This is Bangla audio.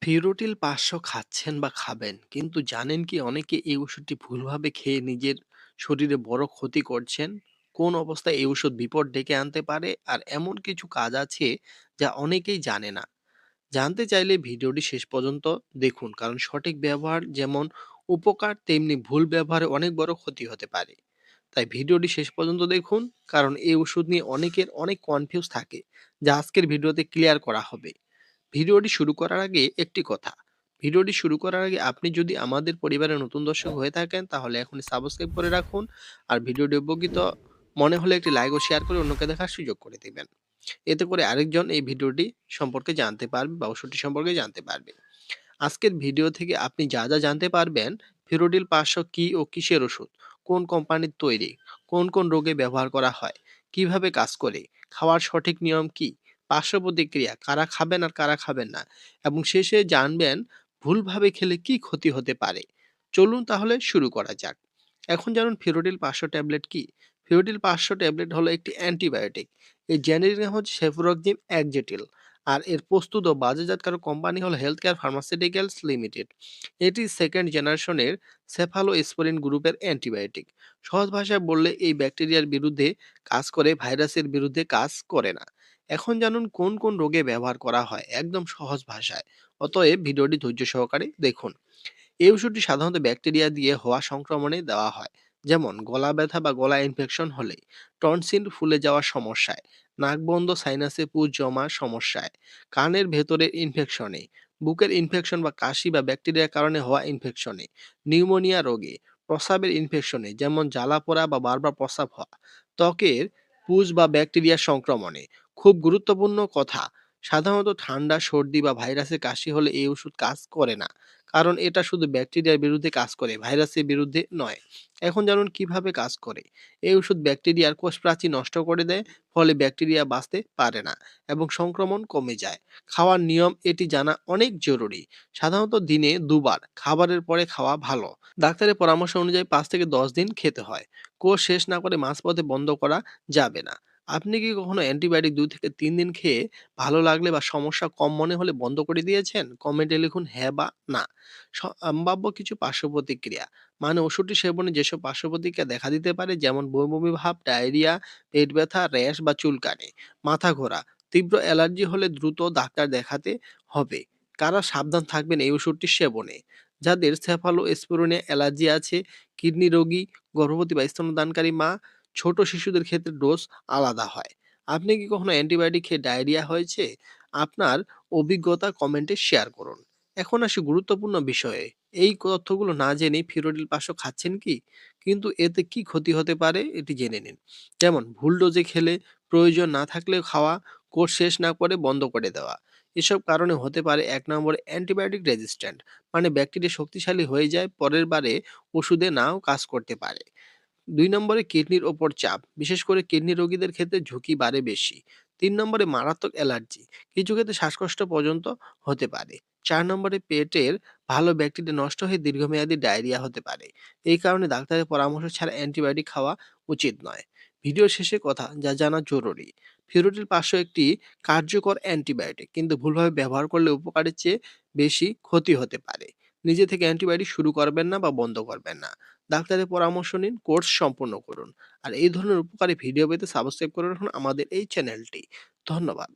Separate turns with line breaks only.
ফিউরোটিল ৫০০ খাচ্ছেন বা খাবেন। কিন্তু জানেন কি অনেকে এই ওষুধটি ভুলভাবে খেয়ে নিজের শরীরে বড় ক্ষতি করছেন? কোন অবস্থায় এই ওষুধ বিপদ ডেকে আনতে পারে? আর এমন কিছু কাজ আছে যা অনেকেই জানে না। জানতে চাইলে ভিডিওটি শেষ পর্যন্ত দেখুন। কারণ সঠিক ব্যবহার যেমন উপকার তেমনি ভুল ব্যবহারে অনেক বড় ক্ষতি হতে পারে। তাই ভিডিওটি শেষ পর্যন্ত দেখুন, কারণ এই ওষুধ নিয়ে অনেকের অনেক কনফিউজ থাকে, যা আজকের ভিডিওতে ক্লিয়ার করা হবে। ভিডিওটি শুরু করার আগে একটি কথা। ভিডিওটি শুরু করার আগে আপনি যদি আমাদের পরিবারের নতুন দর্শক হয়ে থাকেন তাহলে এখনই সাবস্ক্রাইব করে রাখুন। আর ভিডিওটি উপকৃত মনে হলে একটি লাইক ও শেয়ার করে অন্যকে দেখার সুযোগ করে দিবেন। এতে করে আরেকজন এই ভিডিওটি সম্পর্কে জানতে পারবে বা ওষুধটি সম্পর্কে জানতে পারবে। আজকের ভিডিও থেকে আপনি যা জানতে পারবেন: ফেরোডিল ৫০০ কি ও কিসের ওষুধ, কোন কোম্পানির তৈরি, কোন রোগে ব্যবহার করা হয়, কিভাবে কাজ করে, খাওয়ার সঠিক নিয়ম কি, পার্শ্ব প্রতিক্রিয়া, কারা খাবেন আর কারা খাবেন না, এবং শেষে জানবেন ভুলভাবে খেলে কি ক্ষতি হতে পারে। চলুন তাহলে শুরু করা যাক। এখন জানুন ফেরোডিল ৫০০ ট্যাবলেট কি। ফেরোডিল ৫০০ ট্যাবলেট হলো একটি অ্যান্টিবায়োটিক। এর জেনেরিক নাম হচ্ছে সেফুরোক্সিম একজেটিল। আর এর প্রস্তুত ও বাজারজাতকারক কোম্পানি হলো হেলথ কেয়ার ফার্মাসিউটিক্যালস লিমিটেড। এটি সেকেন্ড জেনারেশনের সেফালোস্পোরিন গ্রুপের অ্যান্টিবায়োটিক। সহজ ভাষায় বললে এই ব্যাকটেরিয়ার বিরুদ্ধে কাজ করে, ভাইরাসের বিরুদ্ধে কাজ করে না। এখন জানুন কোন রোগে ব্যবহার করা হয় একদম সহজ ভাষায়। অতএব ভিডিওটি ধৈর্য সহকারে দেখুন। এই ওষুধটি সাধারণত ব্যাকটেরিয়া দিয়ে হওয়া সংক্রমণে দেওয়া হয়, যেমন গলা ব্যথা বা গলা ইনফেকশন হলে, টনসিল ফুলে যাওয়ার সমস্যায়, নাক বন্ধ, সাইনাসে পুজ জমার সমস্যায়, কানের ভেতরের ইনফেকশনে, বুকের ইনফেকশন বা কাশি বা ব্যাকটেরিয়ার কারণে হওয়া ইনফেকশনে, নিউমোনিয়া রোগে, প্রস্রাবের ইনফেকশনে যেমন জ্বালা পোড়া বা বারবার প্রস্রাব হওয়া, ত্বকের পুজ বা ব্যাকটেরিয়ার সংক্রমণে। খুব গুরুত্বপূর্ণ কথা, সাধারণত ঠান্ডা, সর্দি বা ভাইরাসের কাশি হলে এই ওষুধ কাজ করে না। কারণ এটা শুধু ব্যাকটেরিয়ার বিরুদ্ধে কাজ করে, ভাইরাসের বিরুদ্ধে নয়। এখন জানুন কিভাবে কাজ করে। এই ওষুধ ব্যাকটেরিয়ার কোষ প্রাচীর নষ্ট করে দেয়, ফলে ব্যাকটেরিয়া বাঁচতে পারে না এবং সংক্রমণ কমে যায়। খাওয়ার নিয়ম এটি জানা অনেক জরুরি। সাধারণত দিনে ২ বার খাবারের পরে খাওয়া ভালো। ডাক্তারের পরামর্শ অনুযায়ী ৫ থেকে ১০ দিন খেতে হয়। কোর্স শেষ না করে মাঝপথে বন্ধ করা যাবে না। আপনি কি কখনো অ্যান্টিবায়োটিক ২ থেকে ৩ দিন খেয়ে ভালো লাগলে বা সমস্যা কম মনে হলে বন্ধ করে দিয়েছেন? কমেন্টে লিখুন হ্যাঁ বা না। সম্ভাব্য কিছু পার্শ্ব প্রতিক্রিয়া, মানে ওষুধটি সেবনে যেসব পার্শ্ব প্রতিক্রিয়া দেখা দিতে পারে, যেমন বমি ভাব, ডায়রিয়া, পেট ব্যথা, র্যাশ বা চুলকানি, মাথা ঘোরা, তীব্র অ্যালার্জি হলে দ্রুত ডাক্তার দেখাতে হবে। কারা সাবধান থাকবেন এই ওষুধটি সেবনে? যাদের সেফালোস্পোরিনে অ্যালার্জি আছে, কিডনি রোগী, গর্ভবতী বা স্তন্যদানকারী মা, ছোট শিশুদের ক্ষেত্রে ডোজ আলাদা হয়। আপনি কি কখনো অ্যান্টিবায়োটিক খেয়ে ডায়রিয়া হয়েছে? আপনার অভিজ্ঞতা কমেন্টে শেয়ার করুন। এখন আসি গুরুত্বপূর্ণ বিষয়ে। এই তথ্যগুলো না জেনে ফিরোডিল ৫০০ খাচ্ছেন কি? কিন্তু এতে কি ক্ষতি হতে পারে এটি জেনে নিন। যেমন ভুল ডোজে খেলে, প্রয়োজন না থাকলেও খাওয়া, কোর্স শেষ না করে বন্ধ করে দেওয়া। এসব কারণে হতে পারে ১ নম্বরে অ্যান্টিবায়োটিক রেজিস্ট্যান্ট, মানে ব্যাকটেরিয়া শক্তিশালী হয়ে যায়, পরের বারে ওষুধে নাও কাজ করতে পারে। ২ নম্বরে কিডনির ওপর চাপ, বিশেষ করে কিডনি রোগীদের ক্ষেত্রে ঝুঁকি বাড়ে বেশি। ৩ নম্বরে মারাত্মক অ্যালার্জি, কিছু ক্ষেত্রে শ্বাসকষ্ট পর্যন্ত হতে পারে। ৪ নম্বরে পেটের ভালো ব্যাকটেরিয়া নষ্ট হয়ে দীর্ঘমেয়াদী ডায়রিয়া হতে পারে। এই কারণে ডাক্তারের পরামর্শ ছাড়া অ্যান্টিবায়োটিক খাওয়া উচিত নয়। ভিডিও শেষে কথা যা জানা জরুরি: ফিরোডিল ৫০০ একটি কার্যকর অ্যান্টিবায়োটিক, কিন্তু ভুলভাবে ব্যবহার করলে উপকারের চেয়ে বেশি ক্ষতি হতে পারে। নিজে থেকে অ্যান্টিবায়োটিক শুরু করবেন না বা বন্ধ করবেন না। ডাক্তারের পরামর্শ নিন, কোর্স সম্পূর্ণ করুন। আর এই ধরনের উপকারী ভিডিও পেতে সাবস্ক্রাইব করে রাখুন আমাদের এই চ্যানেলটি। ধন্যবাদ।